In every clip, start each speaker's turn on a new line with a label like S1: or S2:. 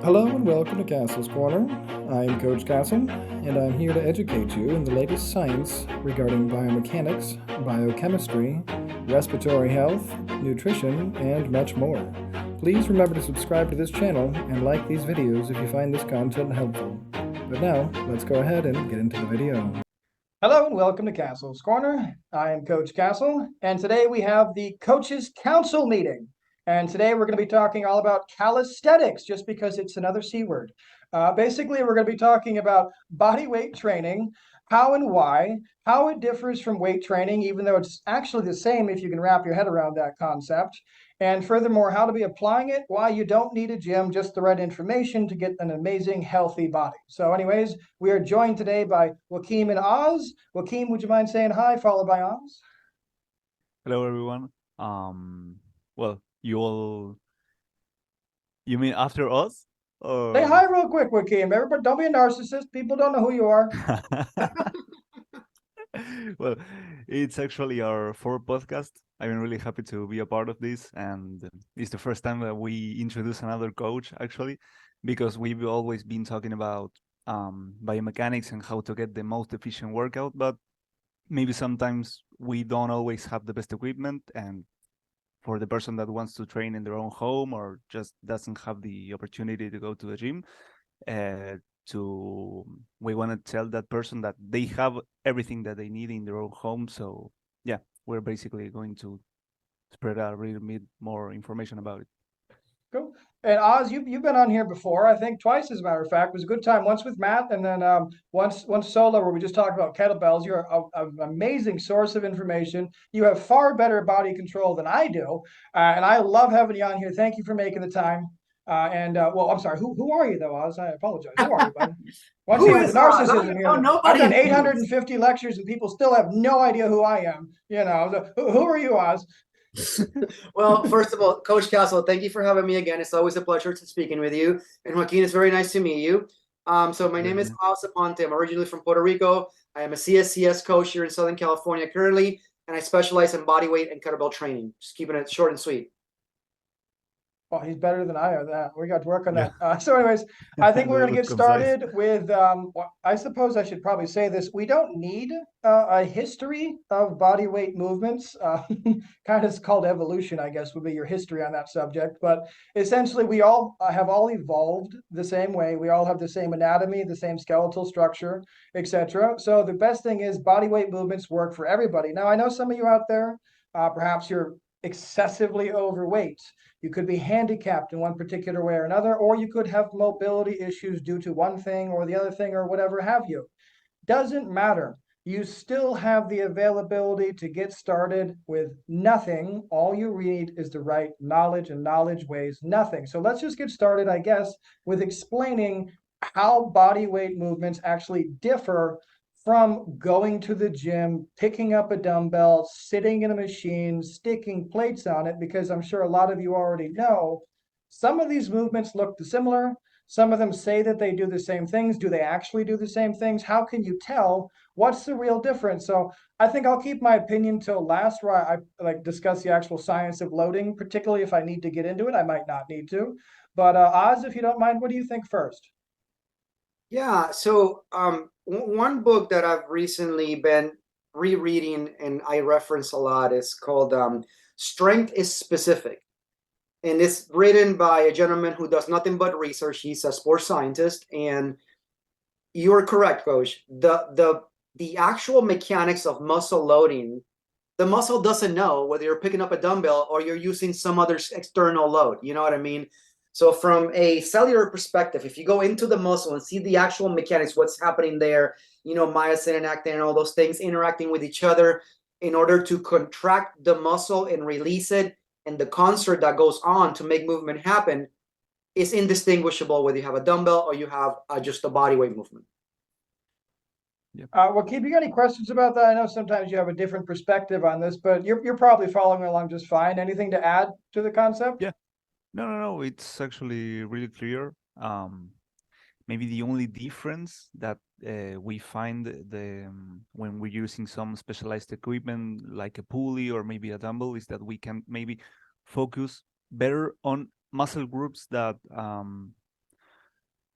S1: Hello and welcome to Castle's Corner. I am Coach Castle, and I'm here to educate you in the latest science regarding biomechanics, biochemistry, respiratory health, nutrition, and much more. Please remember to subscribe to this channel and like these videos if you find this content helpful. But now, let's go ahead and get into the video. Hello and welcome to Castle's Corner. I am Coach Castle, and today we have the Coaches Council meeting. And today we're going to be talking all about calisthenics, just because it's another C word. Basically, we're going to be talking about body weight training, how and why, how it differs from weight training, even though it's actually the same if you can wrap your head around that concept. And furthermore, how to be applying it, why you don't need a gym, just the right information to get an amazing, healthy body. So anyways, we are joined today by Joaquin and Oz. Joaquin, would you mind saying hi, followed by Oz?
S2: Hello, everyone. Well, you mean after us?
S1: Say
S2: Or
S1: hi real quick, Joaquin. Everybody, don't be a narcissist. People don't know who you are.
S2: well, it's actually our fourth podcast. I'm really happy to be a part of this, and it's the first time that we introduce another coach, actually, because we've always been talking about biomechanics and how to get the most efficient workout, but maybe sometimes we don't always have the best equipment, and for the person that wants to train in their own home or just doesn't have the opportunity to go to the gym, uh, we want to tell that person that they have everything that they need in their own home. So yeah, we're basically going to spread out a little bit more information about it.
S1: Cool. And Oz, you've been on here before, I think twice, as a matter of fact. It was a good time. Once with Matt, and then once solo, where we just talked about kettlebells. You're an amazing source of information. You have far better body control than I do, and I love having you on here. Thank you for making the time. Well, I'm sorry. Who are you though, Oz? I apologize. Who are you, buddy? Once
S3: Who
S1: again, the
S3: is Oz?
S1: narcissism
S3: Oh,
S1: here. I've
S3: nobody
S1: done
S3: knows.
S1: 850 lectures, and people still have no idea who I am. You know, so who are you, Oz?
S3: Well, first of all, Coach Castle, thank you for having me again. It's always a pleasure to speaking with you. And Joaquin, it's very nice to meet you. So my name is Oz Aponte. I'm originally from Puerto Rico. I am a CSCS coach here in Southern California currently, and I specialize in body weight and kettlebell training. Just keeping it short and sweet.
S1: Well, he's better than I am. That we got to work on that. So, anyways, I think we're going to get
S2: Concise.
S1: started with. I suppose I should probably say this. We don't need a history of body weight movements. Kind of called evolution, I guess, would be your history on that subject. But essentially, we all have all evolved the same way. We all have the same anatomy, the same skeletal structure, etc. So the best thing is body weight movements work for everybody. Now, I know some of you out there, perhaps you're excessively overweight. You could be handicapped in one particular way or another, or you could have mobility issues due to one thing or the other thing or whatever have you. Doesn't matter. You still have the availability to get started with nothing. All you need is the right knowledge, and knowledge weighs nothing. So let's just get started, I guess, with explaining how body weight movements actually differ from going to the gym, picking up a dumbbell, sitting in a machine, sticking plates on it, because I'm sure a lot of you already know some of these movements look similar. Some of them say that they do the same things. Do they actually do the same things? How can you tell? What's the real difference? So I think I'll keep my opinion till last, where I like discuss the actual science of loading, particularly if I need to get into it. I might not need to. But Oz, if you don't mind, what do you think first?
S3: Yeah. So one book that I've recently been rereading and I reference a lot is called Strength is Specific. And it's written by a gentleman who does nothing but research. He's a sports scientist, and you're correct, Coach. The actual mechanics of muscle loading, the muscle doesn't know whether you're picking up a dumbbell or you're using some other external load. You know what I mean? So from a cellular perspective, if you go into the muscle and see the actual mechanics, what's happening there, myosin and actin and all those things interacting with each other in order to contract the muscle and release it, and the concert that goes on to make movement happen is indistinguishable whether you have a dumbbell or you have just a body weight movement.
S1: Well, Keith, you got any questions about that? I know sometimes you have a different perspective on this, but you're probably following along just fine. Anything to add to the concept?
S2: Yeah. No. It's actually really clear. Maybe the only difference that we find when we're using some specialized equipment like a pulley or maybe a dumbbell is that we can maybe focus better on muscle groups that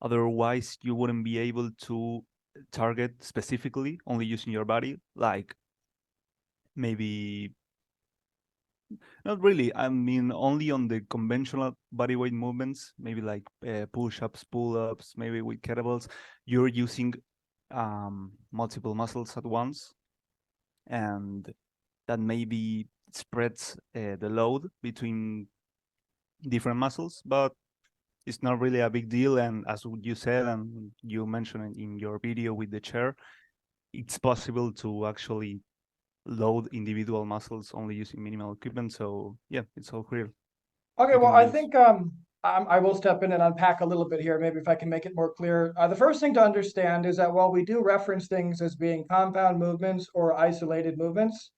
S2: Otherwise, you wouldn't be able to target specifically only using your body, like maybe not really. I mean, only on the conventional body weight movements, maybe like push-ups, pull-ups, maybe with kettlebells, you're using multiple muscles at once, and that maybe spreads the load between different muscles, but it's not really a big deal. And as you said, and you mentioned in your video with the chair, it's possible to actually load individual muscles only using minimal equipment. So yeah, it's all clear.
S1: Okay,
S2: You
S1: well,
S2: can
S1: I
S2: use.
S1: think I will step in and unpack a little bit here, maybe if I can make it more clear. The first thing to understand is that while we do reference things as being compound movements or isolated movements,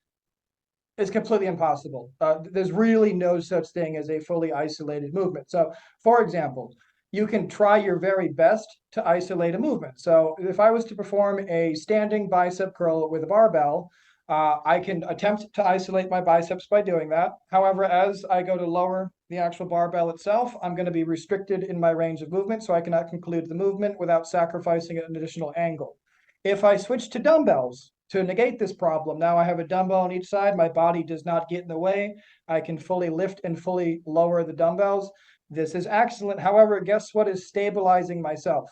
S1: it's completely impossible. There's really no such thing as a fully isolated movement. So, for example, you can try your very best to isolate a movement. So, if I was to perform a standing bicep curl with a barbell, I can attempt to isolate my biceps by doing that. However, as I go to lower the actual barbell itself, I'm going to be restricted in my range of movement, so I cannot conclude the movement without sacrificing an additional angle. If I switch to dumbbells to negate this problem, now I have a dumbbell on each side. My body does not get in the way. I can fully lift and fully lower the dumbbells. This is excellent. However, guess what is stabilizing myself?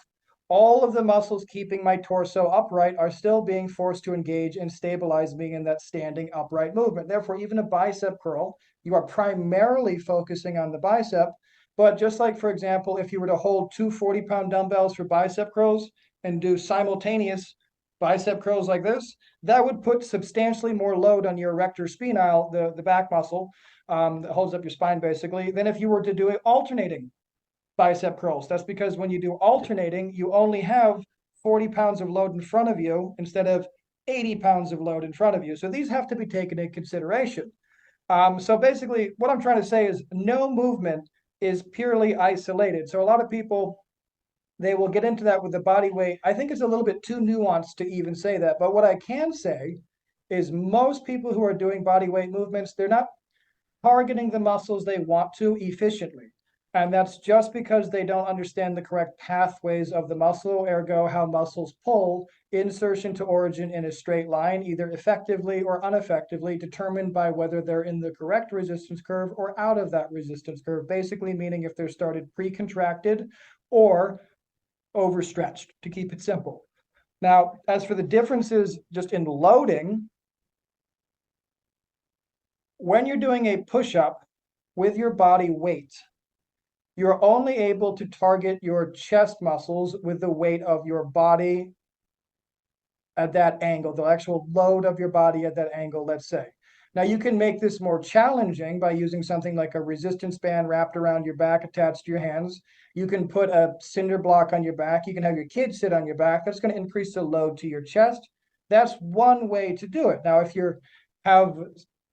S1: All of the muscles keeping my torso upright are still being forced to engage and stabilize me in that standing upright movement. Therefore, even a bicep curl, you are primarily focusing on the bicep. But just like, for example, if you were to hold two 40-pound dumbbells for bicep curls and do simultaneous bicep curls like this, that would put substantially more load on your erector spinae, the back muscle that holds up your spine basically, than if you were to do it alternating bicep curls. That's because when you do alternating, you only have 40 pounds of load in front of you instead of 80 pounds of load in front of you. So these have to be taken into consideration. So basically, what I'm trying to say is no movement is purely isolated. So a lot of people, they will get into that with the body weight. I think it's a little bit too nuanced to even say that. But what I can say is most people who are doing body weight movements, they're not targeting the muscles they want to efficiently. And that's just because they don't understand the correct pathways of the muscle, ergo how muscles pull insertion to origin in a straight line, either effectively or ineffectively, determined by whether they're in the correct resistance curve or out of that resistance curve, basically meaning if they're started pre-contracted or overstretched, to keep it simple. Now, as for the differences just in loading, when you're doing a push-up with your body weight, you're only able to target your chest muscles with the weight of your body at that angle, the actual load of your body at that angle, let's say. Now, you can make this more challenging by using something like a resistance band wrapped around your back, attached to your hands. You can put a cinder block on your back. You can have your kids sit on your back. That's going to increase the load to your chest. That's one way to do it. Now, if you have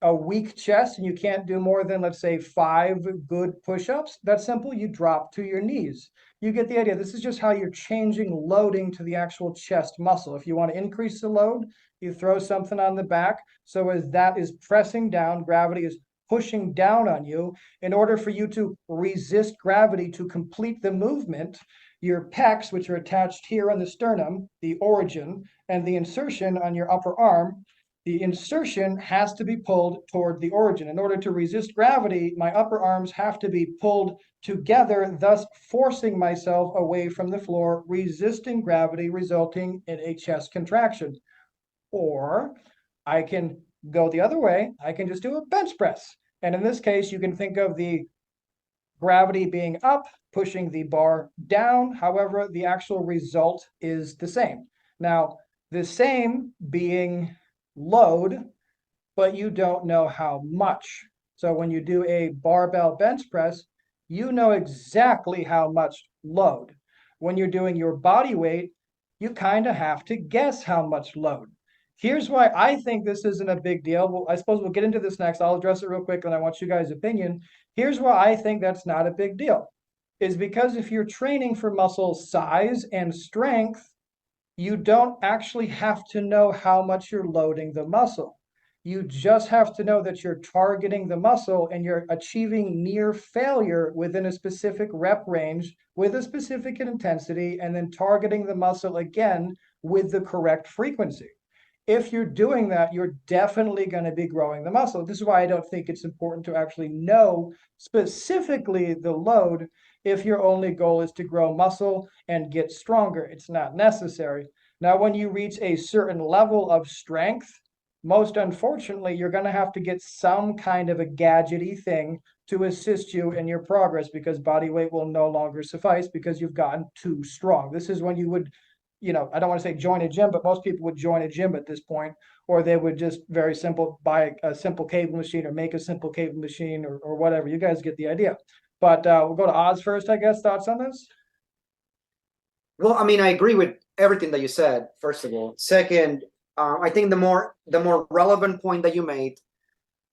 S1: a weak chest and you can't do more than, let's say, 5 good push-ups, that's simple. You drop to your knees. You get the idea. This is just how you're changing loading to the actual chest muscle. If you want to increase the load, you throw something on the back. So as that is pressing down, gravity is pushing down on you. In order for you to resist gravity to complete the movement, your pecs, which are attached here on the sternum, the origin, and the insertion on your upper arm, the insertion has to be pulled toward the origin. In order to resist gravity, my upper arms have to be pulled together, thus forcing myself away from the floor, resisting gravity, resulting in a chest contraction. Or I can go the other way. I can just do a bench press. And in this case, you can think of the gravity being up, pushing the bar down. However, the actual result is the same. Now, the same being load, but you don't know how much. So when you do a barbell bench press, you know exactly how much load. When you're doing your body weight, you kind of have to guess how much load. Here's why I think this isn't a big deal. Well, I suppose we'll get into this next. I'll address it real quick and I want you guys' opinion. Here's why I think that's not a big deal. Is because if you're training for muscle size and strength, you don't actually have to know how much you're loading the muscle. You just have to know that you're targeting the muscle and you're achieving near failure within a specific rep range with a specific intensity, and then targeting the muscle again with the correct frequency. If you're doing that, you're definitely going to be growing the muscle. This is why I don't think it's important to actually know specifically the load if your only goal is to grow muscle and get stronger. It's not necessary. Now, when you reach a certain level of strength, most unfortunately, you're going to have to get some kind of a gadgety thing to assist you in your progress, because body weight will no longer suffice because you've gotten too strong. This is when you would, I don't want to say join a gym, but most people would join a gym at this point, or they would just very simple buy a simple cable machine or make a simple cable machine, or whatever. You guys get the idea. But we'll go to Oz first, I guess. Thoughts on this?
S3: Well, I mean, I agree with everything that you said, first of all. Second, I think the more relevant point that you made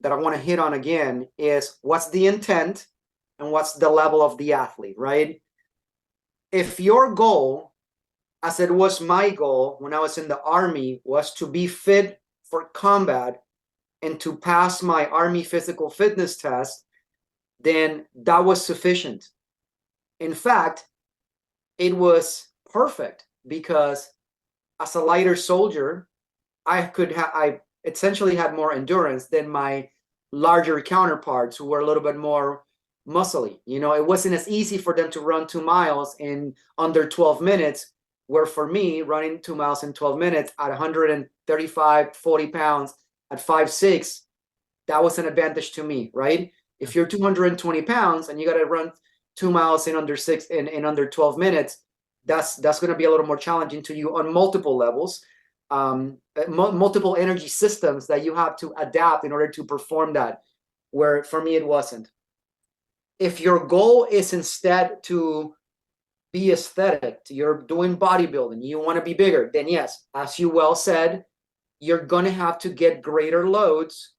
S3: that I want to hit on again is what's the intent and what's the level of the athlete, right? If your goal, as it was my goal when I was in the Army, was to be fit for combat and to pass my Army physical fitness test, then that was sufficient. In fact, it was perfect, because as a lighter soldier, I essentially had more endurance than my larger counterparts who were a little bit more muscly. It wasn't as easy for them to run 2 miles in under 12 minutes, where for me, running 2 miles in 12 minutes at 135, 40 pounds at 5'6", that was an advantage to me, right? If you're 220 pounds and you got to run 2 miles in under 12 minutes, that's going to be a little more challenging to you on multiple levels, multiple energy systems that you have to adapt in order to perform that, where for me it wasn't. If your goal is instead to be aesthetic, you're doing bodybuilding, you want to be bigger, then yes, as you well said, you're going to have to get greater loads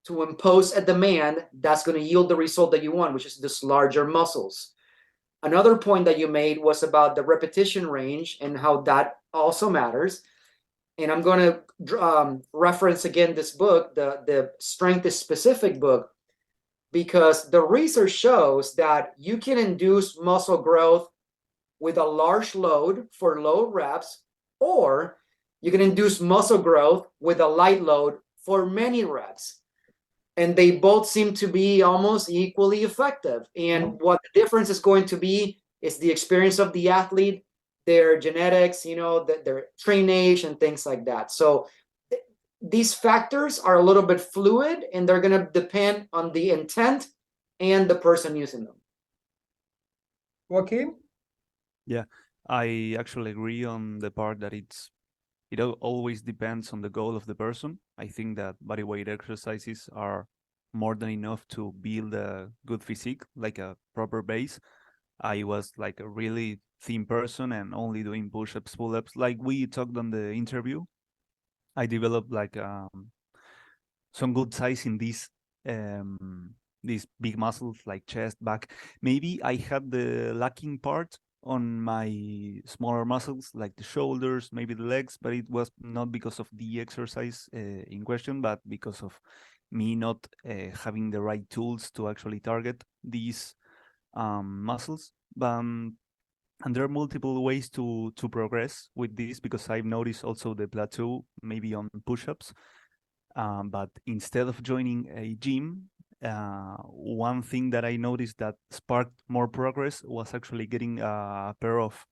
S3: to impose a demand that's going to yield the result that you want, which is this larger muscles. Another point that you made was about the repetition range and how that also matters. And I'm going to reference again this book, the Strength is Specific book, because the research shows that you can induce muscle growth with a large load for low reps, or you can induce muscle growth with a light load for many reps. And they both seem to be almost equally effective. And what the difference is going to be is the experience of the athlete, their genetics, their training age and things like that. So these factors are a little bit fluid, and they're going to depend on the intent and the person using them.
S1: Joaquin?
S2: Yeah, I actually agree on the part that it always depends on the goal of the person. I think that bodyweight exercises are more than enough to build a good physique, like a proper base. I was like a really thin person and only doing push-ups, pull-ups. Like we talked on the interview, I developed like some good size in these big muscles like chest, back. Maybe I had the lacking part on my smaller muscles like the shoulders, maybe the legs, but it was not because of the exercise in question, but because of me not having the right tools to actually target these muscles. And there are multiple ways to progress with this, because I've noticed also the plateau maybe on push-ups. But instead of joining a gym, one thing that I noticed that sparked more progress was actually getting a pair of,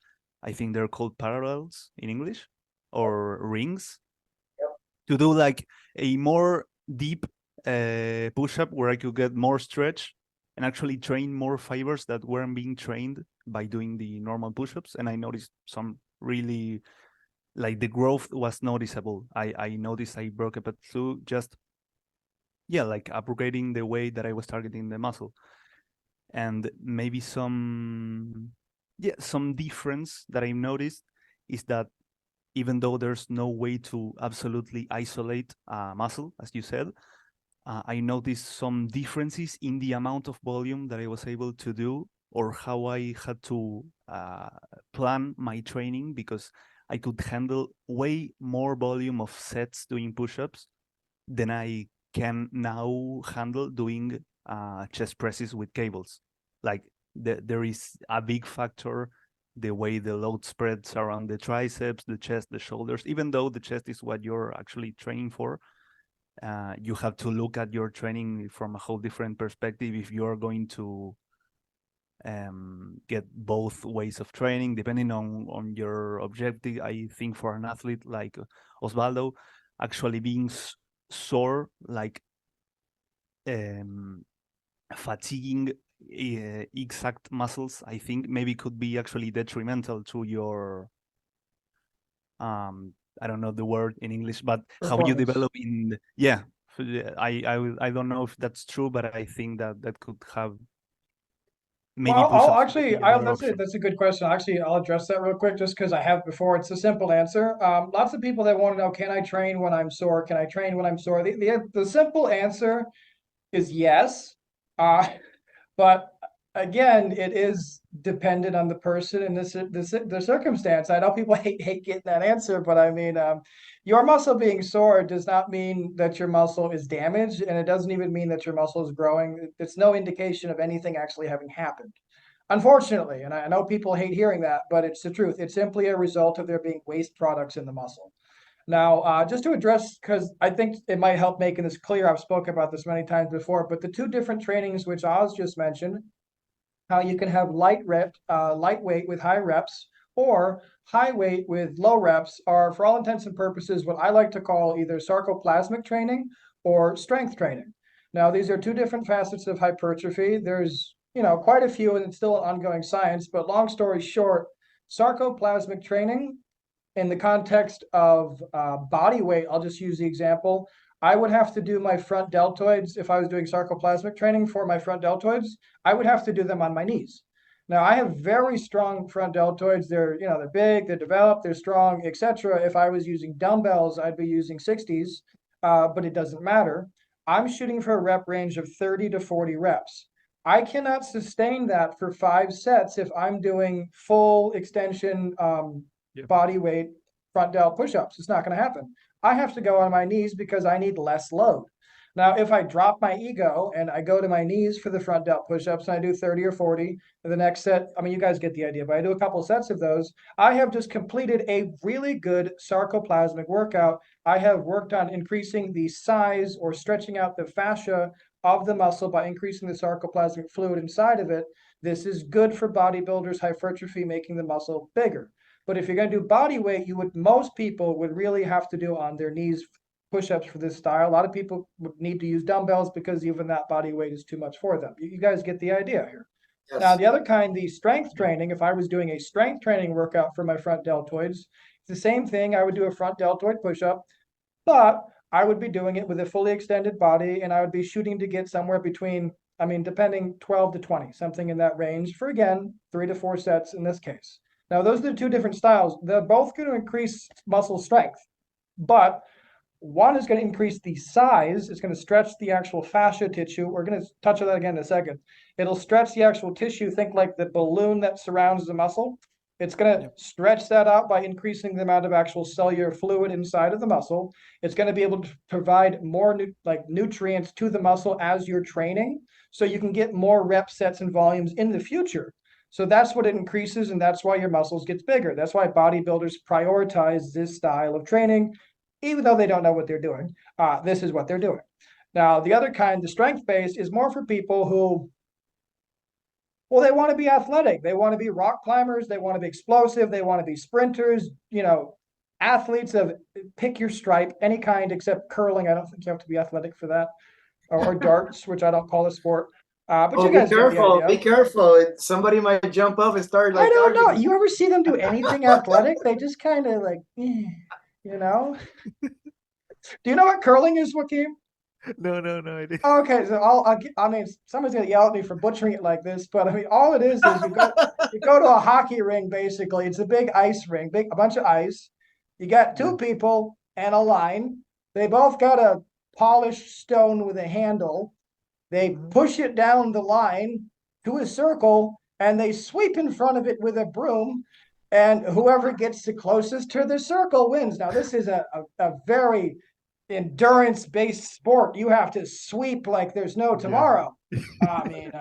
S2: I think they're called parallels in English, or rings, to do like a more deep push-up where I could get more stretch and actually train more fibers that weren't being trained by doing the normal push-ups. And I noticed some really, like, the growth was noticeable. I noticed I broke a plateau just, like upgrading the way that I was targeting the muscle. And maybe some difference that I've noticed is that even though there's no way to absolutely isolate a muscle, as you said, I noticed some differences in the amount of volume that I was able to do, or how I had to plan my training, because I could handle way more volume of sets doing push-ups then I can now handle doing chest presses with cables. Like there is a big factor, the way the load spreads around the triceps, the chest, the shoulders. Even though the chest is what you're actually training for, you have to look at your training from a whole different perspective if you're going to get both ways of training depending on your objective. I think for an athlete like Osvaldo, actually being sore, like fatiguing exact muscles, I think maybe could be actually detrimental to your I don't know the word in English, but how you
S1: Performance.
S2: develop in yeah. I don't know if that's true, but I think that could have maybe
S1: Well, I'll
S2: push-ups could
S1: actually,
S2: be a better
S1: that's it.
S2: option.
S1: That's a good question. Actually, I'll address that real quick just because I have before. It's a simple answer. Lots of people that want to know, can I train when I'm sore? Can I train when I'm sore? The simple answer is yes. Uh, but again, it is dependent on the person and the circumstance. I know people hate getting that answer, but I mean, your muscle being sore does not mean that your muscle is damaged, and it doesn't even mean that your muscle is growing. It's no indication of anything actually having happened. Unfortunately, and I know people hate hearing that, but it's the truth. It's simply a result of there being waste products in the muscle. Now, just to address, because I think it might help making this clear, I've spoken about this many times before, but the two different trainings which Oz just mentioned, how you can have lightweight with high reps, or high weight with low reps, are for all intents and purposes what I like to call either sarcoplasmic training or strength training. Now, these are two different facets of hypertrophy. There's, quite a few, and it's still an ongoing science, but long story short, sarcoplasmic training in the context of body weight, I'll just use the example. I would have to do my front deltoids if I was doing sarcoplasmic training for my front deltoids. I would have to do them on my knees. Now I have very strong front deltoids. They're big, they're developed, they're strong, etc. If I was using dumbbells, I'd be using 60s, but it doesn't matter. I'm shooting for a rep range of 30 to 40 reps. I cannot sustain that for 5 sets if I'm doing full extension
S2: Yeah.
S1: body weight front delt push-ups. It's not going to happen. I have to go on my knees because I need less load. Now, if I drop my ego and I go to my knees for the front delt push-ups and I do 30 or 40, and the next set, I mean, you guys get the idea, but I do a couple of sets of those, I have just completed a really good sarcoplasmic workout. I have worked on increasing the size or stretching out the fascia of the muscle by increasing the sarcoplasmic fluid inside of it. This is good for bodybuilders, hypertrophy, making the muscle bigger. But if you're going to do body weight, most people would really have to do on their knees push-ups for this style. A lot of people would need to use dumbbells because even that body weight is too much for them. You guys get the idea here. Now,
S3: Yes.
S1: the other kind, the strength training, if I was doing a strength training workout for my front deltoids, it's the same thing. I would do a front deltoid push-up, but I would be doing it with a fully extended body, and I would be shooting to get somewhere between, I mean, depending 12 to 20, something in that range for, again, 3 to 4 sets in this case. Now, those are the two different styles. They're both going to increase muscle strength, but one is going to increase the size. It's going to stretch the actual fascia tissue. We're going to touch on that again in a second. It'll stretch the actual tissue. Think like the balloon that surrounds the muscle. It's going to stretch that out by increasing the amount of actual cellular fluid inside of the muscle. It's going to be able to provide more nutrients to the muscle as you're training, so you can get more rep sets and volumes in the future. So that's what it increases, and that's why your muscles gets bigger. That's why bodybuilders prioritize this style of training, even though they don't know what they're doing. This is what they're doing. Now, the other kind, the strength-based, is more for people who, well, they want to be athletic. They want to be rock climbers. They want to be explosive. They want to be sprinters, athletes of pick your stripe, any kind except curling. I don't think you have to be athletic for that, or darts, which I don't call a sport. But
S3: Oh,
S1: you
S3: be
S1: guys get the
S3: careful! Be
S1: idea.
S3: careful! Somebody might jump up and start
S1: I
S3: like
S1: don't know.
S3: targeting.
S1: You ever see them do anything athletic? They just kind of like, you know? Do you know what curling is, Joaquin?
S2: No, I didn't.
S1: Okay, so I mean, somebody's gonna yell at me for butchering it like this, but I mean, all it is you go to a hockey ring basically. It's a big ice ring, a bunch of ice. You got
S2: Yeah.
S1: two people and a line. They both got a polished stone with a handle. They
S2: Uh-huh.
S1: push it down the line to a circle, and they sweep in front of it with a broom. And whoever gets the closest to the circle wins. Now, this is a very endurance-based sport. You have to sweep like there's no
S2: Yeah.
S1: tomorrow. I mean,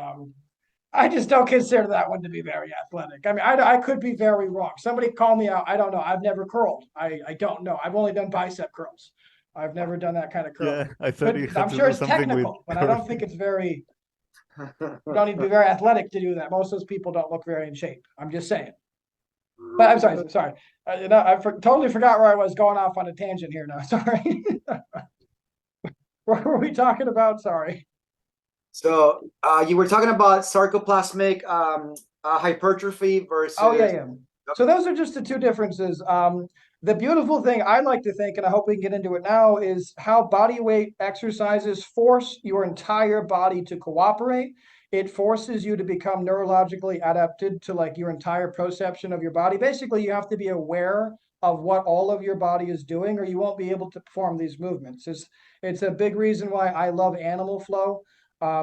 S1: I just don't consider that one to be very athletic. I mean, I could be very wrong. Somebody call me out. I don't know. I've never curled. I don't know. I've only done bicep curls. I've never done that kind of
S2: Yeah,
S1: curling.
S2: I thought it had
S1: I'm
S2: to
S1: sure
S2: do
S1: it's
S2: something with
S1: technical, but I don't think
S2: curling.
S1: it's very, you don't need to be very athletic to do that. Most of those people don't look very in shape. I'm just saying. But I'm sorry. Totally forgot where I was going off on a tangent here now. Sorry. What were we talking about? Sorry.
S3: So you were talking about sarcoplasmic hypertrophy
S1: Oh yeah,
S3: versus.
S1: yeah. So those are just the two differences. The beautiful thing I like to think, and I hope we can get into it now, is how body weight exercises force your entire body to cooperate. It forces you to become neurologically adapted to like your entire perception of your body. Basically, you have to be aware of what all of your body is doing, or you won't be able to perform these movements. It's a big reason why I love animal flow.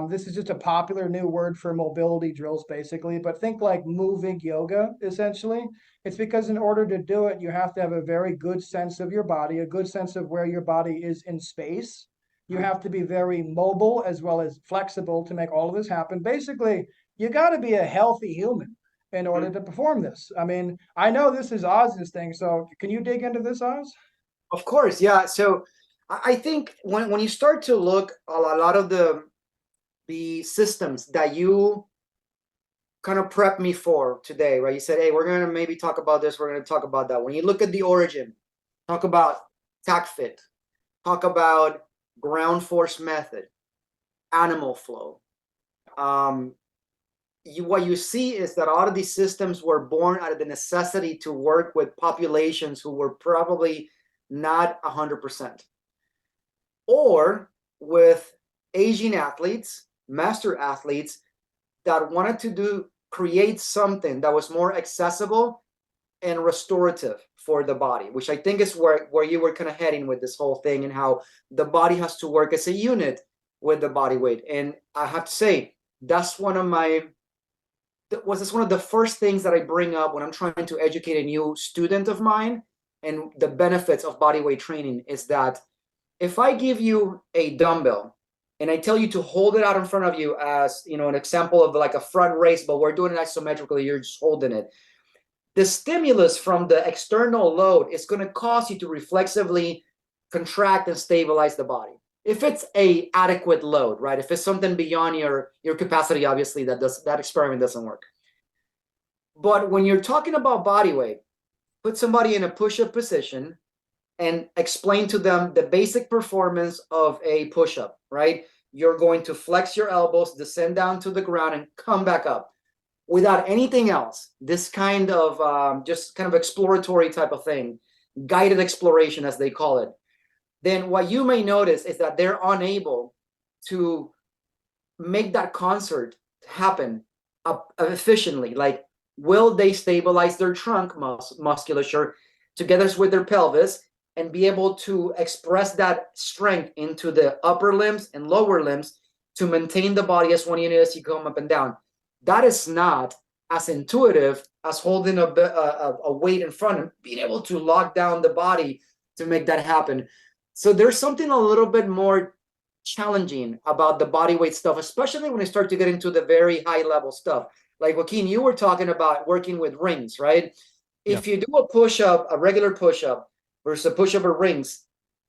S1: This is just a popular new word for mobility drills, basically, but think like moving yoga, essentially. It's because in order to do it, you have to have a very good sense of your body, a good sense of where your body is in space. You have to be very mobile as well as flexible to make all of this happen. Basically, you got to be a healthy human in order to perform this. I mean, I know this is Oz's thing, so can you dig into this, Oz?
S3: Of course, yeah. So I think when you start to look a lot of the systems that you kind of prep me for today, right? You said, hey, we're going to maybe talk about this, we're going to talk about that. When you look at the origin, talk about TACFIT, talk about ground force method, animal flow. What you see is that a lot of these systems were born out of the necessity to work with populations who were probably not 100%, or with aging athletes, master athletes that wanted to create something that was more accessible and restorative for the body, which I think is where you were kind of heading with this whole thing, and how the body has to work as a unit with the body weight. And I have to say, that's one of the first things that I bring up when I'm trying to educate a new student of mine and the benefits of body weight training, is that if I give you a dumbbell and I tell you to hold it out in front of you as, an example of like a front raise, but we're doing it isometrically, you're just holding it. The stimulus from the external load is going to cause you to reflexively contract and stabilize the body. If it's a adequate load, right? If it's something beyond your capacity, obviously that experiment doesn't work. But when you're talking about body weight, put somebody in a push-up position and explain to them the basic performance of a push-up, right? You're going to flex your elbows, descend down to the ground, and come back up without anything else. This kind of just kind of exploratory type of thing, guided exploration as they call it. Then what you may notice is that they're unable to make that concert happen efficiently. Like, will they stabilize their trunk musculature together with their pelvis and be able to express that strength into the upper limbs and lower limbs to maintain the body as one unit as you come up and down? That is not as intuitive as holding a weight in front and being able to lock down the body to make that happen. So there's something a little bit more challenging about the body weight stuff, especially when I start to get into the very high level stuff. Like Joaquin, you were talking about working with rings, right?
S2: Yeah.
S3: If you do a push-up, a regular push-up versus a push-up with rings,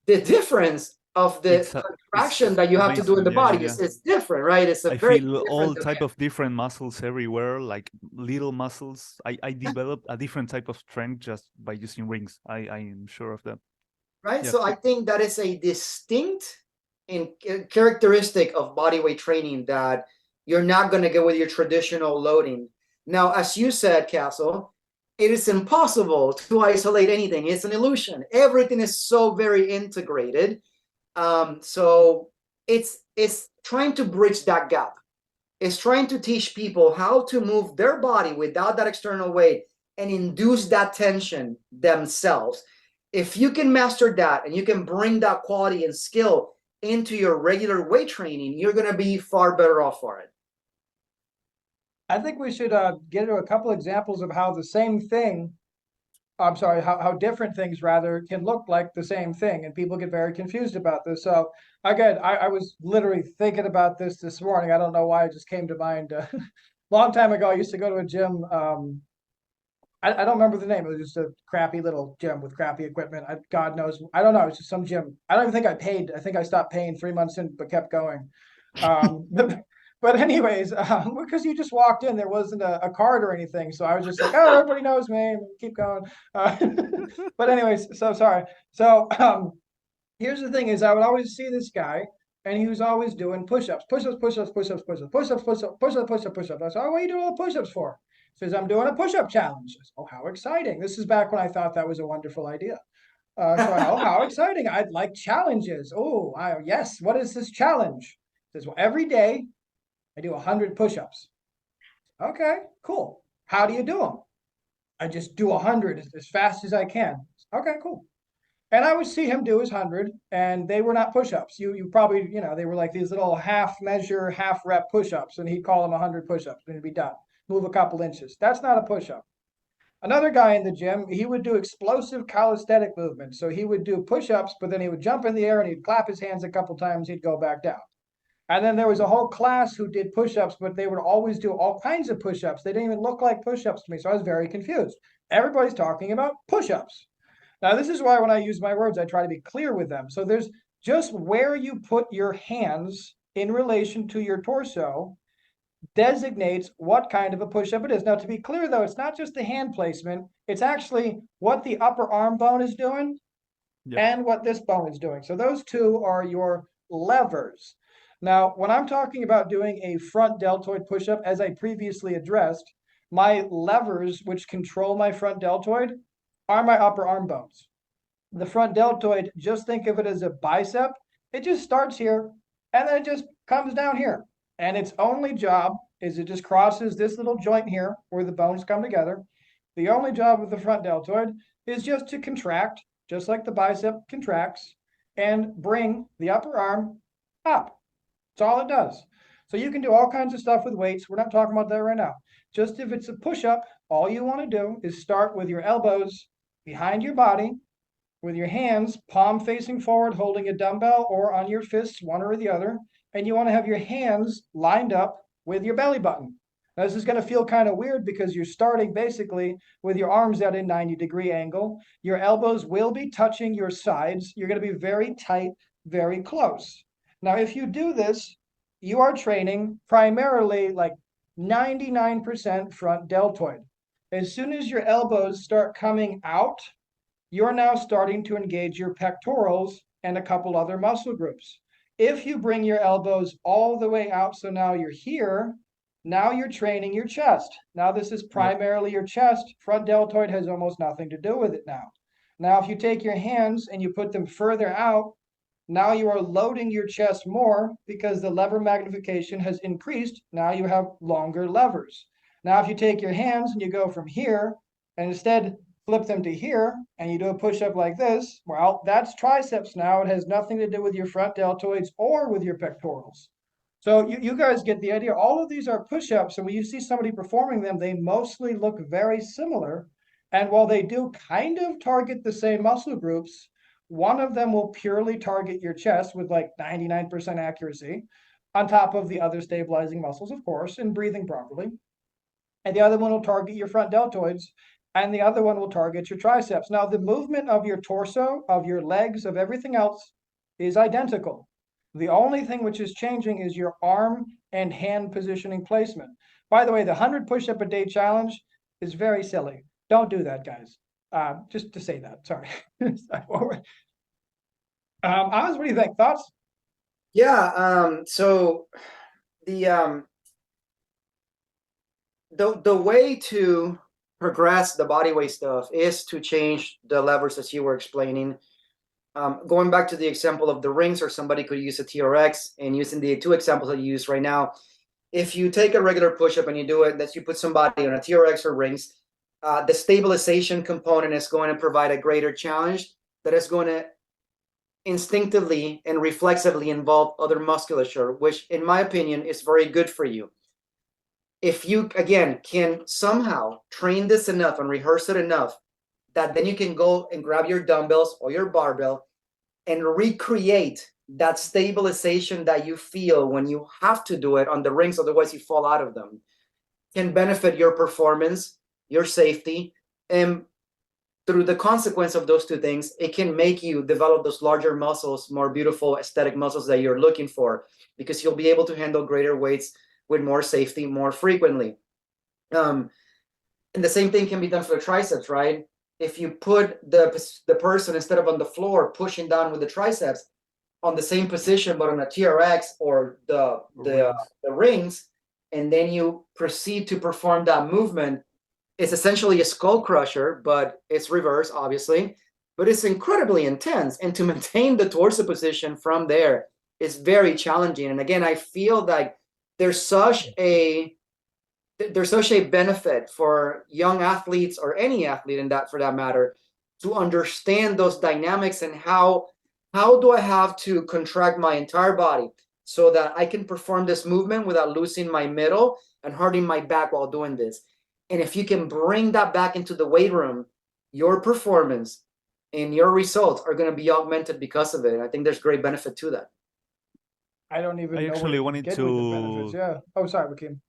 S3: the difference of the contraction that you have to do in
S2: amazing.
S3: the
S2: Yeah, yeah,
S3: body
S2: yeah.
S3: is different, right? It's a
S2: I
S3: very
S2: feel all
S3: different
S2: type of different muscles everywhere, like little muscles. I developed a different type of strength just by using rings. I am sure of that.
S3: right?
S2: Yeah.
S3: So I think that is a distinct and characteristic of bodyweight training that you're not going to get with your traditional loading. Now, as you said, Castle, it is impossible to isolate anything. It's an illusion. Everything is so very integrated. So it's trying to bridge that gap. It's trying to teach people how to move their body without that external weight and induce that tension themselves. If you can master that and you can bring that quality and skill into your regular weight training, you're going to be far better off for it.
S1: I think we should get into a couple examples of how the same thing I'm sorry, how different things rather can look like the same thing, and people get very confused about this. So again, I was literally thinking about this morning. I don't know why it just came to mind. Long time ago, I used to go to a gym. I don't remember the name. It was just a crappy little gym with crappy equipment. God knows, I don't know. It's just some gym. I don't even think I paid. I think I stopped paying 3 months in, but kept going. But anyways, because you just walked in, there wasn't a card or anything, so I was just like, oh, everybody knows me. Keep going. But anyways, so sorry. So here's the thing: is I would always see this guy, and he was always doing push-ups, push-ups, push-ups, push-ups, push-ups, push-ups, push-ups, push-ups, push-ups, push-ups. I said, oh, what are you doing all the push-ups for? He says, I'm doing a push-up challenge. I said, oh, how exciting! This is back when I thought that was a wonderful idea. So oh, how exciting! I'd like challenges. Oh, yes. What is this challenge? He says, well, every day I do 100 push-ups. Okay, cool. How do you do them? I just do 100 as fast as I can. Okay, cool. And I would see him do his 100, and they were not push-ups. You probably, they were like these little half measure, half rep push-ups, and he'd call them 100 push-ups, and it'd be done. Move a couple inches. That's not a push-up. Another guy in the gym, he would do explosive calisthenic movements. So he would do push-ups, but then he would jump in the air and he'd clap his hands a couple times, he'd go back down. And then there was a whole class who did push-ups, but they would always do all kinds of push-ups. They didn't even look like push-ups to me, so I was very confused. Everybody's talking about push-ups. Now, this is why when I use my words, I try to be clear with them. So there's just where you put your hands in relation to your torso designates what kind of a push-up it is. Now, to be clear, though, it's not just the hand placement. It's actually what the upper arm bone is doing and what this bone is doing. So those two are your levers. Now, when I'm talking about doing a front deltoid push-up, as I previously addressed, my levers, which control my front deltoid, are my upper arm bones. The front deltoid, just think of it as a bicep. It just starts here, and then it just comes down here. And its only job is it just crosses this little joint here where the bones come together. The only job of the front deltoid is just to contract, just like the bicep contracts, and bring the upper arm up. That's all it does. So you can do all kinds of stuff with weights. We're not talking about that right now. Just if it's a push-up, all you want to do is start with your elbows behind your body, with your hands palm facing forward, holding a dumbbell, or on your fists, one or the other. And you want to have your hands lined up with your belly button. Now, this is going to feel kind of weird because you're starting basically with your arms at a 90-degree angle. Your elbows will be touching your sides. You're going to be very tight, very close. Now, if you do this, you are training primarily like 99% front deltoid. As soon as your elbows start coming out, you're now starting to engage your pectorals and a couple other muscle groups. If you bring your elbows all the way out, so now you're here, now you're training your chest. Now this is primarily your chest. Front deltoid has almost nothing to do with it now. Now, if you take your hands and you put them further out, now you are loading your chest more because the lever magnification has increased. Now you have longer levers. Now, if you take your hands and you go from here and instead flip them to here and you do a push-up like this, well, that's triceps now. It has nothing to do with your front deltoids or with your pectorals. So you guys get the idea. All of these are push-ups, and when you see somebody performing them, they mostly look very similar. And while they do kind of target the same muscle groups, one of them will purely target your chest with like 99% accuracy, on top of the other stabilizing muscles, of course, and breathing properly. And the other one will target your front deltoids, and the other one will target your triceps. Now, the movement of your torso, of your legs, of everything else is identical. The only thing which is changing is your arm and hand positioning placement. By the way, the 100 push-up a day challenge is very silly. Don't do that, guys. Just to say that, sorry. Oz, what do you think? Thoughts?
S3: Yeah, so the way to progress the body weight stuff is to change the levers as you were explaining. Going back to the example of the rings, or somebody could use a TRX, and using the two examples I use right now, if you take a regular push-up and you do it, that you put somebody on a TRX or rings, the stabilization component is going to provide a greater challenge that is going to instinctively and reflexively involve other musculature, which in my opinion is very good for you. If you, again, can somehow train this enough and rehearse it enough that then you can go and grab your dumbbells or your barbell and recreate that stabilization that you feel when you have to do it on the rings, otherwise you fall out of them, can benefit your performance, your safety, and through the consequence of those two things, it can make you develop those larger muscles, more beautiful aesthetic muscles that you're looking for, because you'll be able to handle greater weights with more safety more frequently. And the same thing can be done for the triceps, right? If you put the person, instead of on the floor pushing down with the triceps, on the same position but on a TRX or the rings, and then you proceed to perform that movement, it's essentially a skull crusher, but it's reverse, obviously. But it's incredibly intense, and to maintain the torso position from there is very challenging. And again, I feel like there's such a benefit for young athletes, or any athlete in that, for that matter, to understand those dynamics and how do I have to contract my entire body so that I can perform this movement without losing my middle and hurting my back while doing this. And if you can bring that back into the weight room, your performance and your results are going to be augmented because of it. And I think there's great benefit to that.
S1: I don't even
S2: I
S1: know where
S2: actually
S1: to
S2: wanted
S1: begin with the benefits.
S2: to
S1: Yeah. Oh, sorry, Joaquin.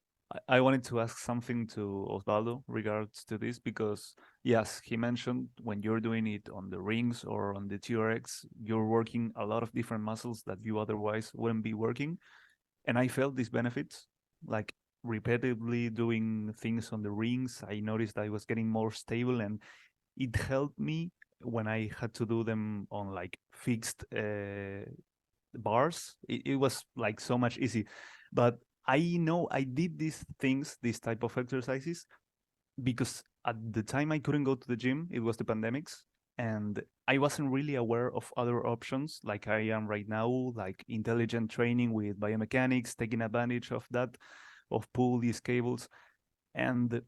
S2: I wanted to ask something to Osvaldo regards to this, because yes, he mentioned when you're doing it on the rings or on the TRX, you're working a lot of different muscles that you otherwise wouldn't be working. And I felt these benefits, like repeatedly doing things on the rings. I noticed I was getting more stable, and it helped me when I had to do them on like fixed bars. It was like so much easy. But I know I did these things, these type of exercises, because at the time I couldn't go to the gym. It was the pandemics, and I wasn't really aware of other options like I am right now, like intelligent training with biomechanics, taking advantage of that, of pulleys, cables. And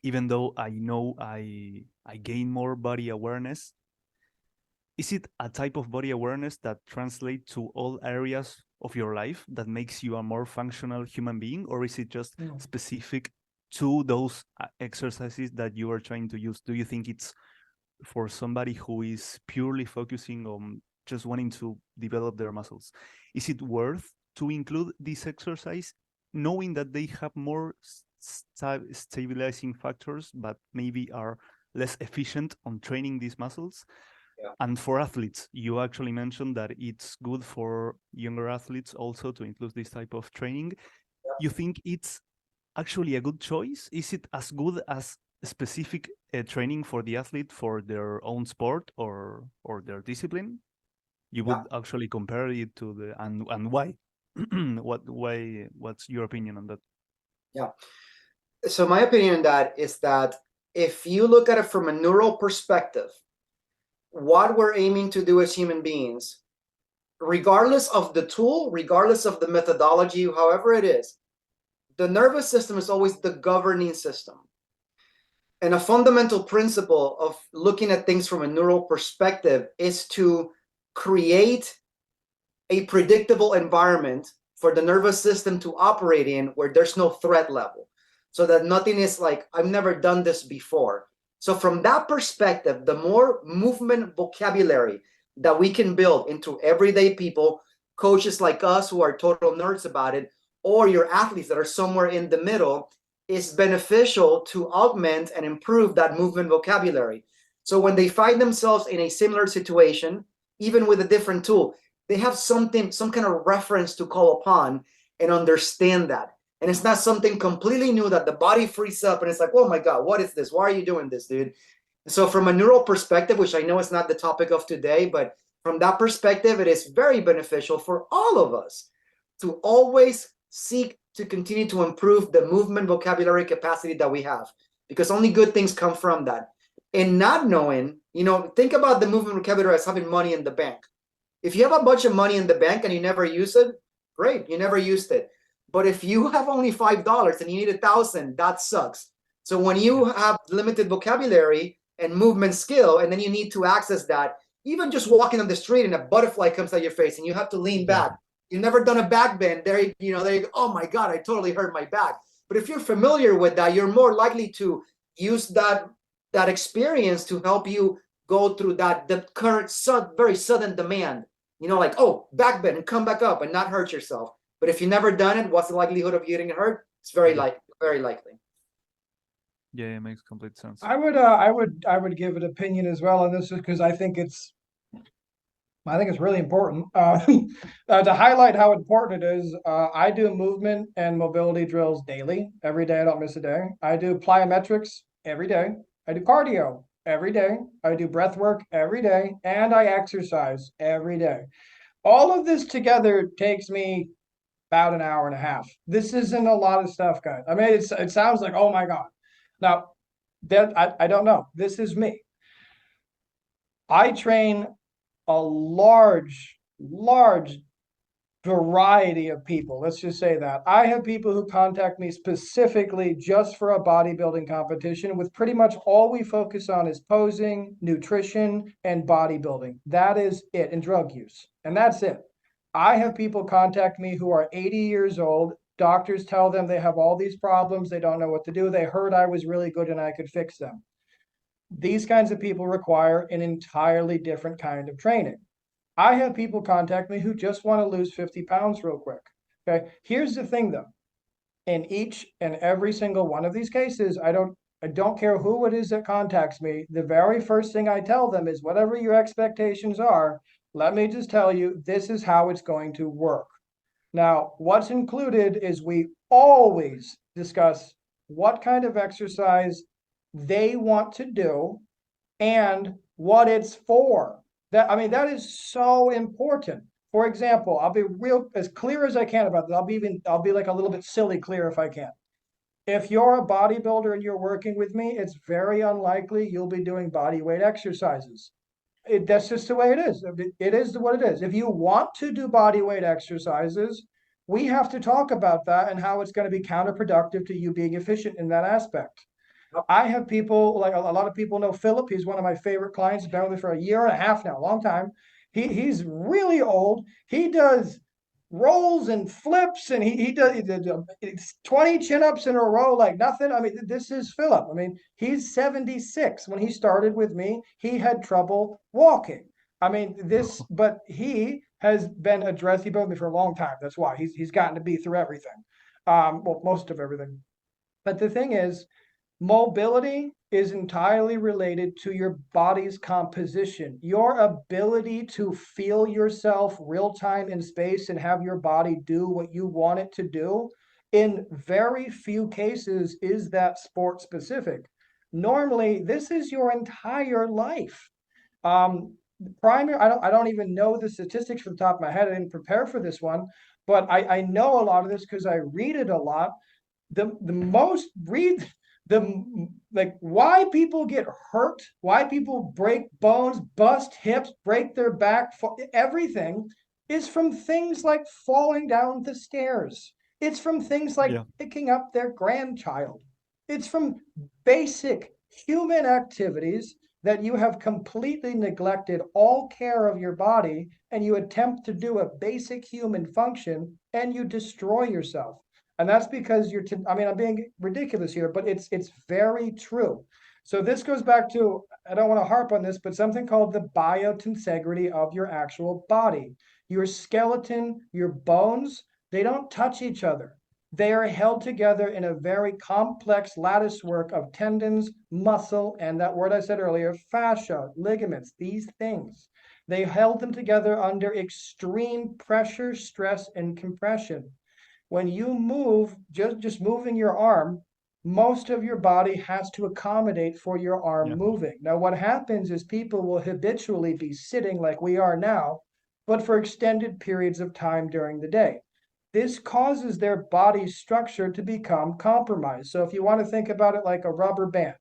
S2: even though I know I gain more body awareness, is it a type of body awareness that translates to all areas of your life, that makes you a more functional human being, or is it just specific to those exercises that you are trying to use? Do you think it's for somebody who is purely focusing on just wanting to develop their muscles? Is it worth to include this exercise, knowing that they have more stabilizing factors, but maybe are less efficient on training these muscles?
S3: Yeah.
S2: And for athletes, you actually mentioned that it's good for younger athletes also to include this type of training.
S3: Yeah.
S2: You think it's actually a good choice? Is it as good as specific training for the athlete for their own sport or their discipline? You would actually compare it to the and why? What's your opinion on that?
S3: Yeah. So my opinion on that is that if you look at it from a neural perspective, what we're aiming to do as human beings, regardless of the tool, regardless of the methodology, however it is, the nervous system is always the governing system. And a fundamental principle of looking at things from a neural perspective is to create a predictable environment for the nervous system to operate in, where there's no threat level, so that nothing is like, I've never done this before. So from that perspective, the more movement vocabulary that we can build into everyday people, coaches like us who are total nerds about it, or your athletes that are somewhere in the middle, is beneficial to augment and improve that movement vocabulary. So when they find themselves in a similar situation, even with a different tool, they have some kind of reference to call upon and understand that. And it's not something completely new that the body frees up and it's like, oh my God, what is this? Why are you doing this, dude? So from a neural perspective, which I know is not the topic of today, but from that perspective, it is very beneficial for all of us to always seek to continue to improve the movement vocabulary capacity that we have, because only good things come from that. And not knowing, think about the movement vocabulary as having money in the bank. If you have a bunch of money in the bank and you never use it, great, you never used it. But if you have only $5 and you need 1,000, that sucks. So when you have limited vocabulary and movement skill, and then you need to access that, even just walking on the street and a butterfly comes at your face and you have to lean back. You've never done a back bend. There you go, oh my God, I totally hurt my back. But if you're familiar with that, you're more likely to use that that experience to help you go through the current very sudden demand. You know, like, oh, back bend and come back up and not hurt yourself. But if you've never done it, what's the likelihood of you getting hurt? It's very likely.
S2: Yeah, it makes complete sense.
S1: I would give an opinion as well on this because I think it's really important to highlight how important it is. I do movement and mobility drills daily, every day. I don't miss a day. I do plyometrics every day. I do cardio every day. I do breath work every day, and I exercise every day. All of this together takes me about an hour and a half. This isn't a lot of stuff, guys. I mean, it sounds like, oh my God. Now, I don't know. This is me. I train a large variety of people. Let's just say that. I have people who contact me specifically just for a bodybuilding competition, with pretty much all we focus on is posing, nutrition, and bodybuilding. That is it, and drug use. And that's it. I have people contact me who are 80 years old. Doctors tell them they have all these problems. They don't know what to do. They heard I was really good and I could fix them. These kinds of people require an entirely different kind of training. I have people contact me who just want to lose 50 pounds real quick. Okay. Here's the thing though. In each and every single one of these cases, I don't care who it is that contacts me. The very first thing I tell them is, whatever your expectations are, let me just tell you, this is how it's going to work. Now, what's included is we always discuss what kind of exercise they want to do and what it's for. That is so important. For example, I'll be real as clear as I can about this. I'll be like a little bit silly clear if I can. If you're a bodybuilder and you're working with me, it's very unlikely you'll be doing body weight exercises. That's just the way it is. It is what it is. If you want to do body weight exercises, we have to talk about that and how it's going to be counterproductive to you being efficient in that aspect. I have people, like a lot of people know Philip. He's one of my favorite clients. He's been with me for a year and a half now, a long time. He's really old. He does rolls and flips, and he does 20 chin-ups in a row like nothing. I mean, this is Philip. I mean, he's 76. When he started with me, he had trouble walking. I mean, but he has been addressed. He's been with me for a long time. That's why he's gotten to be through everything. Well, most of everything. But the thing is, mobility is entirely related to your body's composition. Your ability to feel yourself real time in space and have your body do what you want it to do, in very few cases is that sport specific. Normally, this is your entire life. Primary, I don't even know the statistics from the top of my head. I didn't prepare for this one, but I know a lot of this because I read it a lot. The most read like why people get hurt, why people break bones, bust hips, break their back, everything is from things like falling down the stairs. It's from things like picking up their grandchild. It's from basic human activities that you have completely neglected all care of your body, and you attempt to do a basic human function and you destroy yourself. And that's because I'm being ridiculous here, but it's very true. So this goes back to, I don't want to harp on this, but something called the biotensegrity of your actual body. Your skeleton, your bones, they don't touch each other. They are held together in a very complex lattice work of tendons, muscle, and that word I said earlier, fascia, ligaments, these things. They held them together under extreme pressure, stress, and compression. When you move, just moving your arm, most of your body has to accommodate for your arm moving. Now, what happens is people will habitually be sitting like we are now, but for extended periods of time during the day. This causes their body structure to become compromised. So if you want to think about it like a rubber band,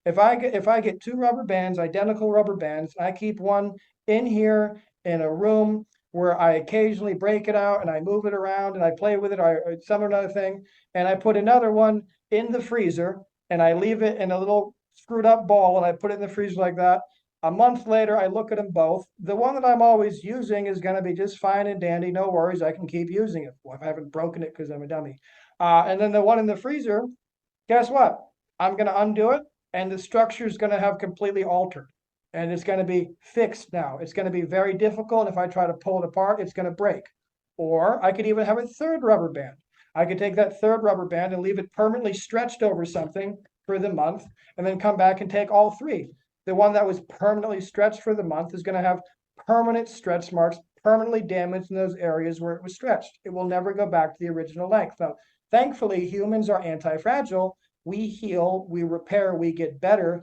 S1: if I get two rubber bands, identical rubber bands, I keep one in here in a room where I occasionally break it out and I move it around and I play with it or some other thing, and I put another one in the freezer and I leave it in a little screwed up ball and I put it in the freezer like that. A month later, I look at them both. The one that I'm always using is going to be just fine and dandy. No worries. I can keep using it. Well, if I haven't broken it because I'm a dummy. And then the one in the freezer, guess what? I'm going to undo it and the structure is going to have completely altered. And it's going to be fixed now. It's going to be very difficult. If I try to pull it apart, it's going to break. Or I could even have a third rubber band. I could take that third rubber band and leave it permanently stretched over something for the month, and then come back and take all three. The one that was permanently stretched for the month is going to have permanent stretch marks, permanently damaged in those areas where it was stretched. It will never go back to the original length. Now, thankfully, humans are anti-fragile. We heal, we repair, we get better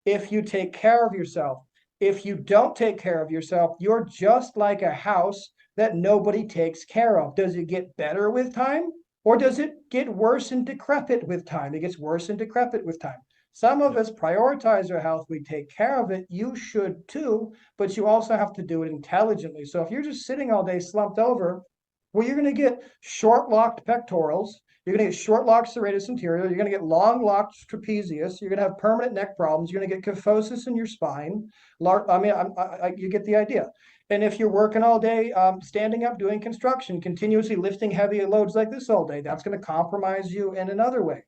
S1: if you take care of yourself. If you don't take care of yourself, you're just like a house that nobody takes care of. Does it get better with time? Or does it get worse and decrepit with time? It gets worse and decrepit with time. Some of us prioritize our health, we take care of it. You should too, but you also have to do it intelligently. So if you're just sitting all day slumped over, well, you're going to get short locked pectorals. You're going to get short locked serratus anterior. You're going to get long locked trapezius. You're going to have permanent neck problems. You're going to get kyphosis in your spine. You get the idea. And if you're working all day, standing up, doing construction, continuously lifting heavy loads like this all day, that's going to compromise you in another way.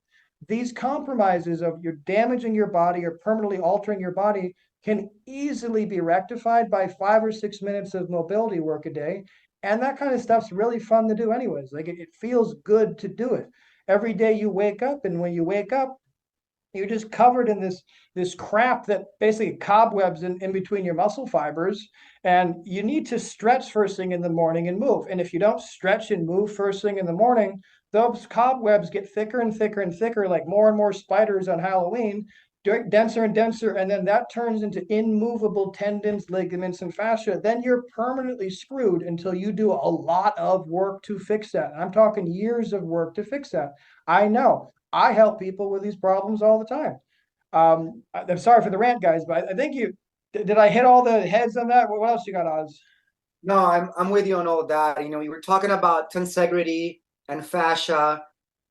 S1: These compromises of you're damaging your body or permanently altering your body can easily be rectified by 5 or 6 minutes of mobility work a day. And that kind of stuff's really fun to do anyways. Like it feels good to do it. Every day you wake up, and when you wake up, you're just covered in this crap that basically cobwebs in between your muscle fibers. And you need to stretch first thing in the morning and move. And if you don't stretch and move first thing in the morning, those cobwebs get thicker and thicker and thicker, like more and more spiders on Halloween, denser and denser, and then that turns into immovable tendons, ligaments, and fascia. Then you're permanently screwed until you do a lot of work to fix that. I'm talking years of work to fix that. I know. I help people with these problems all the time. I'm sorry for the rant, guys, but I think did I hit all the heads on that? What else you got, Oz?
S3: No, I'm with you on all of that. You know, we were talking about tensegrity and fascia,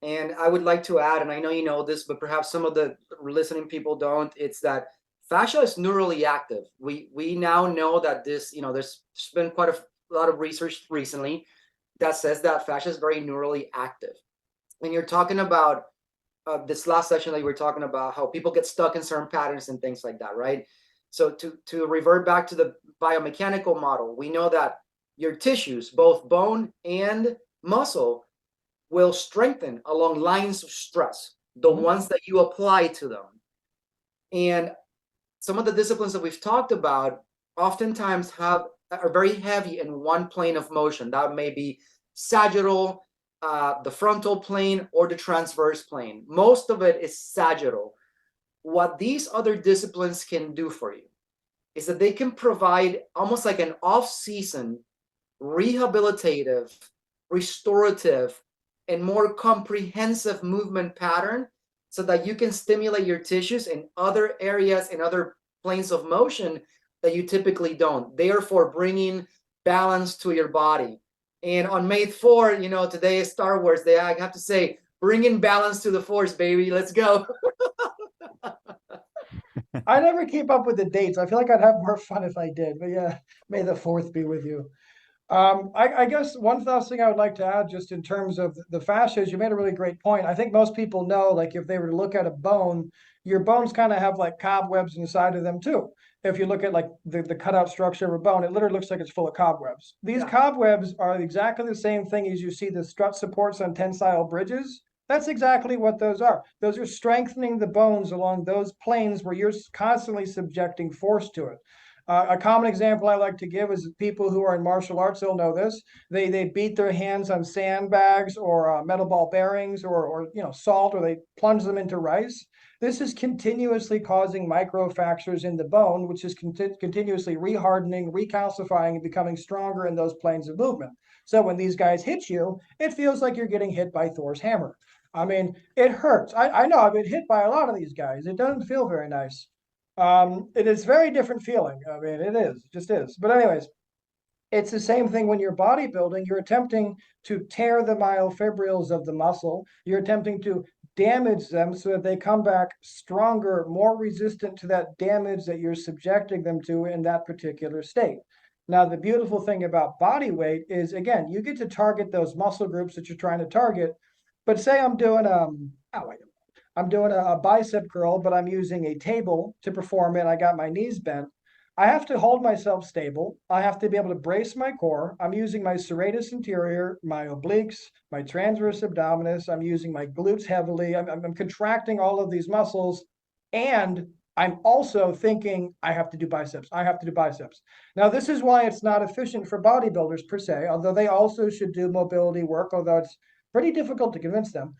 S3: and I would like to add, and I know you know this, but perhaps some of the listening people don't. It's that fascia is neurally active. We now know that this, you know, there's been quite a lot of research recently that says that fascia is very neurally active. When you're talking about this last session that you were talking about how people get stuck in certain patterns and things like that, right? So to revert back to the biomechanical model, we know that your tissues, both bone and muscle, will strengthen along lines of stress, the ones that you apply to them. And some of the disciplines that we've talked about oftentimes are very heavy in one plane of motion. That may be sagittal, the frontal plane, or the transverse plane. Most of it is sagittal. What these other disciplines can do for you is that they can provide almost like an off-season, rehabilitative, restorative, and more comprehensive movement pattern so that you can stimulate your tissues in other areas and other planes of motion that you typically don't, therefore bringing balance to your body. And on May 4, you know, today is Star Wars Day. I have to say, bringing balance to the Force, baby. Let's go.
S1: I never keep up with the dates. I feel like I'd have more fun if I did. But yeah, May the 4th be with you. I guess one last thing I would like to add, just in terms of the fascias, you made a really great point. I think most people know, like if they were to look at a bone, your bones kind of have like cobwebs inside of them too. If you look at like the cutout structure of a bone, it literally looks like it's full of cobwebs. These cobwebs are exactly the same thing as you see the strut supports on tensile bridges. That's exactly what those are. Those are strengthening the bones along those planes where you're constantly subjecting force to it. A common example I like to give is people who are in martial arts, they'll know this. They beat their hands on sandbags or metal ball bearings or salt, or they plunge them into rice. This is continuously causing microfractures in the bone, which is continuously rehardening, recalcifying, and becoming stronger in those planes of movement. So when these guys hit you, it feels like you're getting hit by Thor's hammer. I mean, it hurts. I know I've been hit by a lot of these guys. It doesn't feel very nice. It is very different feeling. I mean, it just is. But anyways, it's the same thing when you're bodybuilding. You're attempting to tear the myofibrils of the muscle. You're attempting to damage them so that they come back stronger, more resistant to that damage that you're subjecting them to in that particular state. Now, the beautiful thing about body weight is, again, you get to target those muscle groups that you're trying to target. But say I'm doing I'm doing a bicep curl, but I'm using a table to perform it. I got my knees bent. I have to hold myself stable. I have to be able to brace my core. I'm using my serratus anterior, my obliques, my transverse abdominis. I'm using my glutes heavily. I'm contracting all of these muscles. And I'm also thinking I have to do biceps. I have to do biceps. Now, this is why it's not efficient for bodybuilders per se, although they also should do mobility work, although it's pretty difficult to convince them.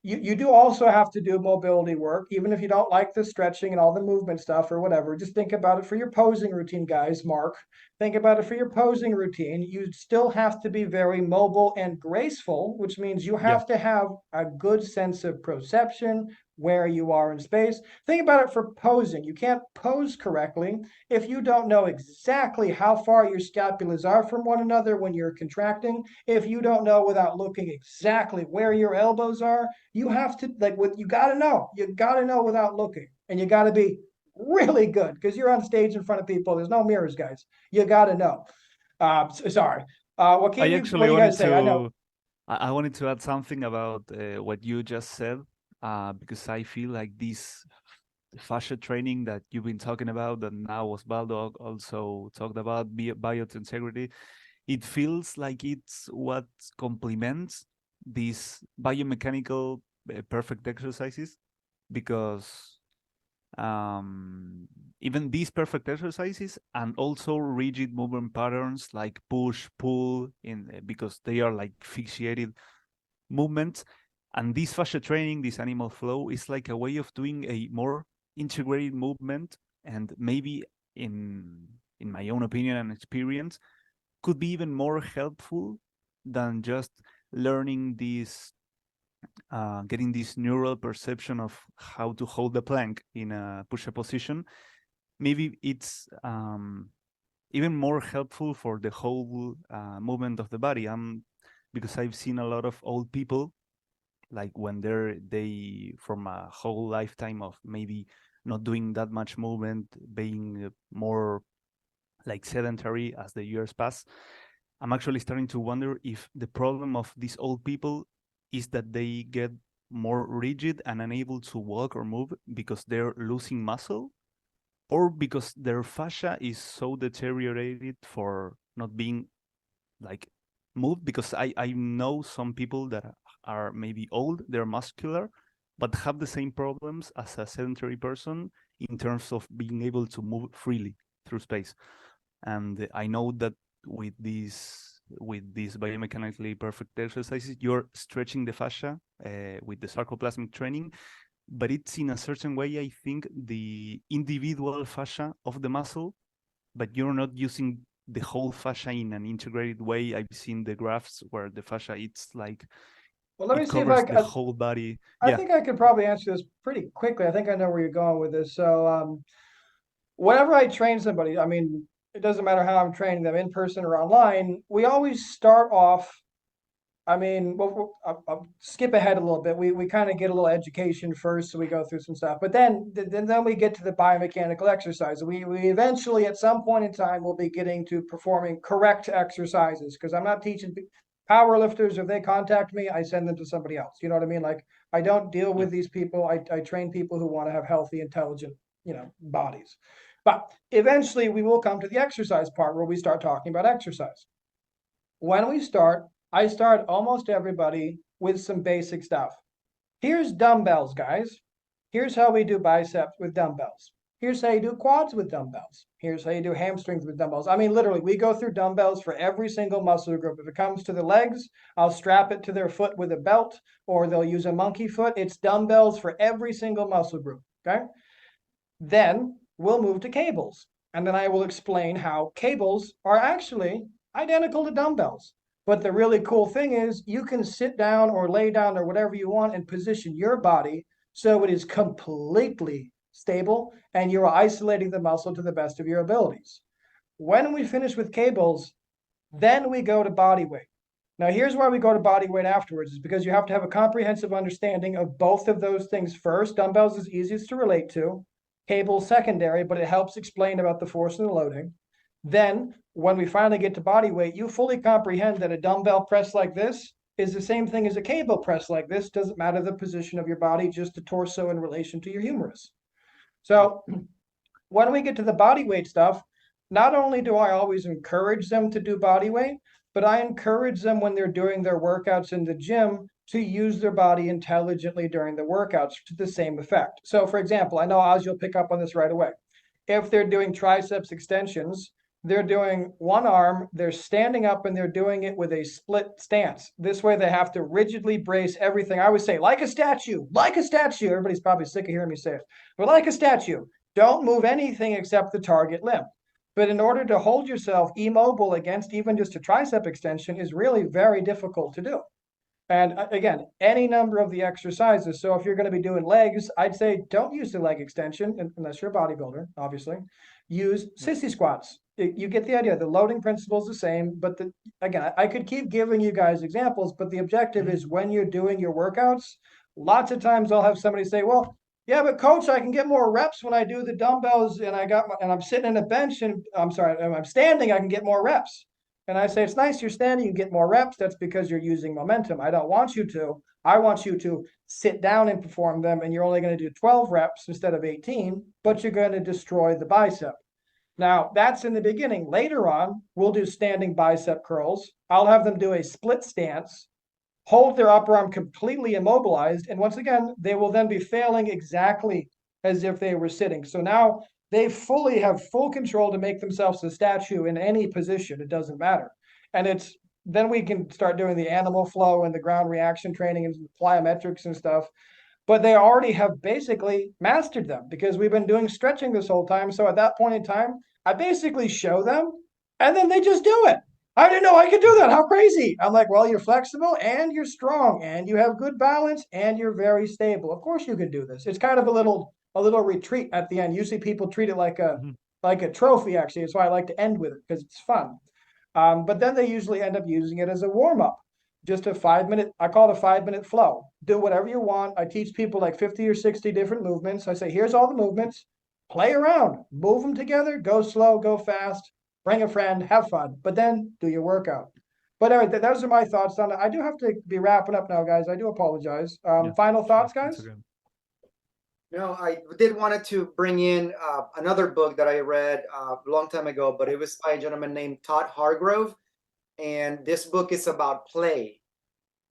S1: You do also have to do mobility work, even if you don't like the stretching and all the movement stuff or whatever. Just think about it for your posing routine, guys. Mark, think about it for your posing routine. You still have to be very mobile and graceful, which means you
S2: Yeah.
S1: have to have a good sense of perception where you are in space. Think about it for posing. You can't pose correctly if you don't know exactly how far your scapulas are from one another when you're contracting. If you don't know without looking exactly where your elbows are, you have to, like, what you got to know. You got to know without looking, and you got to be really good because you're on stage in front of people. There's no mirrors, guys. You got to know. Sorry. Joaquin,
S2: I
S1: what
S2: actually
S1: do you guys
S2: wanted
S1: say? I know.
S2: to I wanted to add something about what you just said, because I feel like this fascia training that you've been talking about, and now Osvaldo also talked about biointegrity, it feels like it's what complements these biomechanical perfect exercises, because even these perfect exercises and also rigid movement patterns like push pull in because they are like fixated movements, and this fascia training, this animal flow, is like a way of doing a more integrated movement, and maybe in my own opinion and experience could be even more helpful than just learning this getting this neural perception of how to hold the plank in a push-up position. Maybe it's even more helpful for the whole movement of the body. Because I've seen a lot of old people, like when they from a whole lifetime of maybe not doing that much movement, being more like sedentary as the years pass. I'm actually starting to wonder if the problem of these old people is that they get more rigid and unable to walk or move because they're losing muscle, or because their fascia is so deteriorated for not being like moved. Because I know some people that are maybe old, they're muscular, but have the same problems as a sedentary person in terms of being able to move freely through space. And I know that with these biomechanically perfect exercises, you're stretching the fascia with the sarcoplasmic training, but it's in a certain way, I think, the individual fascia of the muscle, but you're not using the whole fascia in an integrated way. I've seen the graphs where the fascia, it's like
S1: Well, let me
S2: it
S1: see if
S2: covers the whole body.
S1: I
S2: Yeah,
S1: think I could probably answer this pretty quickly. I think I know where you're going with this. So, whenever I train somebody, I mean, it doesn't matter how I'm training them, in person or online, we always start off. I mean, well, I'll skip ahead a little bit. We kind of get a little education first, so we go through some stuff. But then we get to the biomechanical exercise. We eventually, at some point in time, will be getting to performing correct exercises, because I'm not teaching power lifters. If they contact me, I send them to somebody else. You know what I mean? Like, I don't deal
S2: yeah.
S1: with these people. I train people who want to have healthy, intelligent, bodies. But eventually, we will come to the exercise part where we start talking about exercise. When we start, I start almost everybody with some basic stuff. Here's dumbbells, guys. Here's how we do biceps with dumbbells. Here's how you do quads with dumbbells. Here's how you do hamstrings with dumbbells. I mean, literally, we go through dumbbells for every single muscle group. If it comes to the legs, I'll strap it to their foot with a belt, or they'll use a monkey foot. It's dumbbells for every single muscle group. Okay. Then we'll move to cables. And then I will explain how cables are actually identical to dumbbells. But the really cool thing is you can sit down or lay down or whatever you want and position your body so it is completely stable and you're isolating the muscle to the best of your abilities. When we finish with cables, then we go to body weight. Now, here's why we go to body weight afterwards, is because you have to have a comprehensive understanding of both of those things first. Dumbbells is easiest to relate to, cable secondary, but it helps explain about the force and the loading. Then, when we finally get to body weight, you fully comprehend that a dumbbell press like this is the same thing as a cable press like this. Doesn't matter the position of your body, just the torso in relation to your humerus. So when we get to the body weight stuff, not only do I always encourage them to do body weight, but I encourage them when they're doing their workouts in the gym to use their body intelligently during the workouts to the same effect. So, for example, I know Oz, you'll pick up on this right away. If they're doing triceps extensions, they're doing one arm, they're standing up and they're doing it with a split stance. This way they have to rigidly brace everything. I always say, like a statue, like a statue. Everybody's probably sick of hearing me say it, but like a statue. Don't move anything except the target limb. But in order to hold yourself immobile against even just a tricep extension is really very difficult to do. And again, any number of the exercises. So if you're going to be doing legs, I'd say don't use the leg extension unless you're a bodybuilder, obviously. Use sissy squats. You get the idea. The loading principle is the same, but again, I could keep giving you guys examples, but the objective is when you're doing your workouts, lots of times I'll have somebody say, well, yeah, but coach, I can get more reps when I do the dumbbells and I'm sitting in a bench and I'm sorry, I'm standing, I can get more reps. And I say, it's nice you're standing, you get more reps. That's because you're using momentum. I don't want you to. I want you to sit down and perform them, and you're only going to do 12 reps instead of 18, but you're going to destroy the bicep. Now, that's in the beginning. Later on, we'll do standing bicep curls. I'll have them do a split stance, hold their upper arm completely immobilized, and once again, they will then be failing exactly as if they were sitting. So now they fully have full control to make themselves a statue in any position. It doesn't matter. And then we can start doing the animal flow and the ground reaction training and plyometrics and stuff. But they already have basically mastered them because we've been doing stretching this whole time. So at that point in time, I basically show them and then they just do it. I didn't know I could do that. How crazy. I'm like, well, you're flexible and you're strong and you have good balance and you're very stable. Of course you can do this. It's kind of a little retreat at the end. Usually people treat it like a trophy, actually. That's why I like to end with it because it's fun. But then they usually end up using it as a warm-up. Just a 5-minute, I call it a 5-minute flow. Do whatever you want. I teach people like 50 or 60 different movements. I say, here's all the movements. Play around, move them together, go slow, go fast, bring a friend, have fun, but then do your workout. But anyway, those are my thoughts on it. I do have to be wrapping up now, guys. I do apologize. Final thoughts, guys?
S3: No, I did wanted to bring in another book that I read a long time ago, but it was by a gentleman named Todd Hargrove. And this book is about play.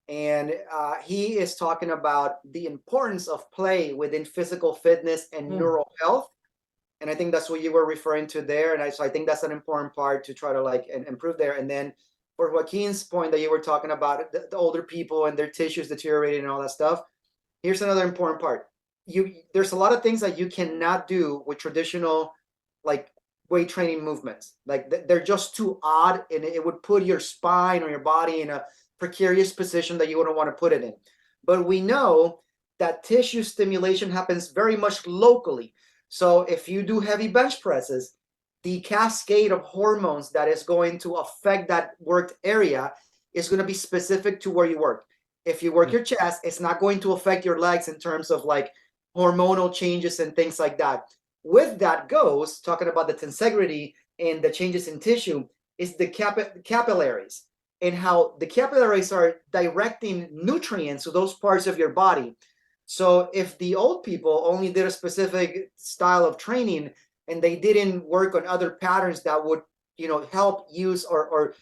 S3: And he is talking about the importance of play within physical fitness and neural health. And I think that's what you were referring to there. And so I think that's an important part to try to improve there. And then for Joaquin's point that you were talking about, the older people and their tissues deteriorating and all that stuff, here's another important part. There's a lot of things that you cannot do with traditional weight training movements. Like they're just too odd, and it would put your spine or your body in a precarious position that you wouldn't want to put it in. But we know that tissue stimulation happens very much locally. So if you do heavy bench presses, the cascade of hormones that is going to affect that worked area is going to be specific to where you work. If you work your chest, it's not going to affect your legs in terms of hormonal changes and things like that. With that goes, talking about the tensegrity and the changes in tissue, is the capillaries and how the capillaries are directing nutrients to those parts of your body. So if the old people only did a specific style of training and they didn't work on other patterns that would, help use or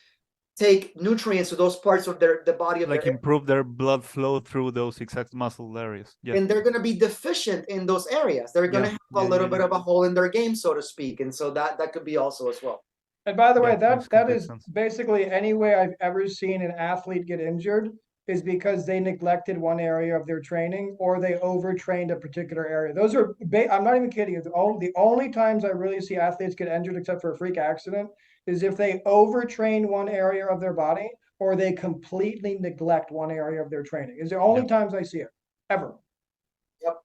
S3: take nutrients to those parts of the body of
S2: improve their blood flow through those exact muscle areas. Yeah.
S3: And they're going to be deficient in those areas. They're going to have a little bit of a hole in their game, so to speak. And so that could be also as well.
S1: And by the way, that is basically any way I've ever seen an athlete get injured is because they neglected one area of their training or they overtrained a particular area. Those are, I'm not even kidding you. The only times I really see athletes get injured, except for a freak accident, is if they overtrain one area of their body or they completely neglect one area of their training. Is the only times I see it, ever.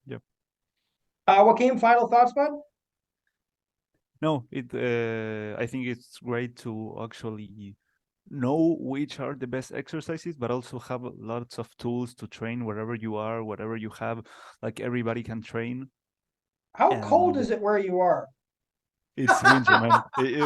S3: Yep.
S1: Joaquin, final thoughts, bud?
S2: No, I think it's great to actually know which are the best exercises, but also have lots of tools to train wherever you are, whatever you have. Like everybody can train.
S1: How cold is it where you are?
S2: It's winter, man.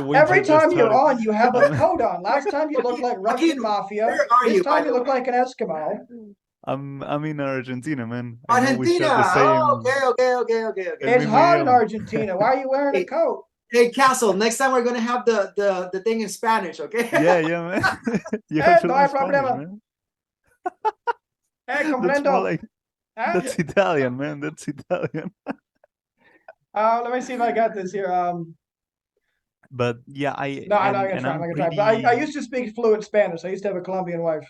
S2: Winter
S1: Every
S2: just
S1: time you're
S2: started.
S1: on, you have a
S2: I'm,
S1: coat on. Last time you looked like Russian mafia.
S3: Where are
S1: This
S3: you, by
S1: time you
S3: the
S1: look
S3: way?
S1: like an Eskimo.
S2: I'm in Argentina, man. I know we
S3: Argentina.
S2: share the same
S3: Oh, okay.
S2: el
S1: It's
S2: mismo
S1: hot in
S2: idioma.
S1: Argentina. Why are you wearing a
S3: Hey,
S1: coat?
S3: hey, Castle. Next time we're gonna have the thing in Spanish, okay?
S2: Yeah, man. You have
S1: Eh,
S2: to
S1: no
S2: learn
S1: hay
S2: Spanish,
S1: problema.
S2: man.
S1: Comprendo.
S2: That's more like
S1: Eh?
S2: that's Italian, man. That's Italian.
S1: Let me see if I got this here.
S2: But yeah, I
S1: No, I'm not
S2: and
S1: gonna
S2: and
S1: try. I'm
S2: I'm
S1: not gonna try. But I
S2: pretty.
S1: used to speak fluent Spanish. I used to have a Colombian wife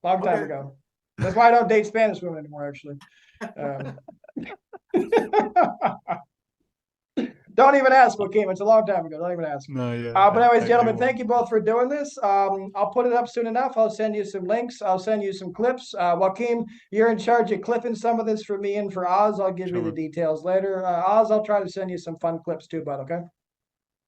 S1: long time
S3: Okay.
S1: ago. That's why I don't date Spanish women anymore, actually. Don't even ask, Joaquin. It's a long time ago. Don't even ask.
S2: No, yeah,
S1: But anyways,
S2: I
S1: gentlemen,
S2: won't.
S1: thank you both for doing this. I'll put it up soon enough. I'll send you some links. I'll send you some clips. Joaquin, you're in charge of clipping some of this for me and for Oz. I'll give
S2: Sure,
S1: you the
S2: man.
S1: details later. Oz, I'll try to send you some fun clips too, bud. Okay.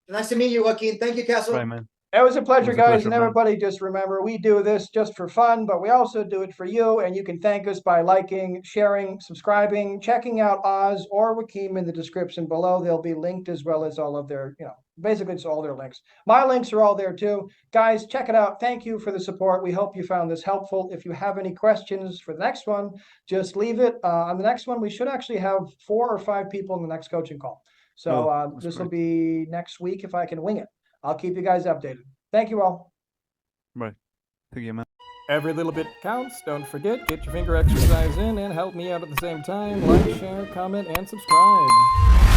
S3: Nice to meet you, Joaquin. Thank you, Castle.
S2: Right, man.
S1: It was a
S2: It
S1: pleasure,
S2: was a
S1: guys,
S2: pleasure,
S1: and
S2: man.
S1: everybody just remember, we do this just for fun, but we also do it for you, and you can thank us by liking, sharing, subscribing, checking out Oz or Joaquin in the description below. They'll be linked as well as all of their, basically it's all their links. My links are all there too. Guys, check it out. Thank you for the support. We hope you found this helpful. If you have any questions for the next one, just leave it. On the next one, we should actually have 4 or 5 people in the next coaching call. So
S2: Oh, that's
S1: this will
S2: great.
S1: be next week if I can wing it. I'll keep you guys updated. Thank you all.
S2: Right. Thank you, man.
S4: Every little bit counts. Don't forget, get your finger exercise in and help me out at the same time. Like, share, comment, and subscribe.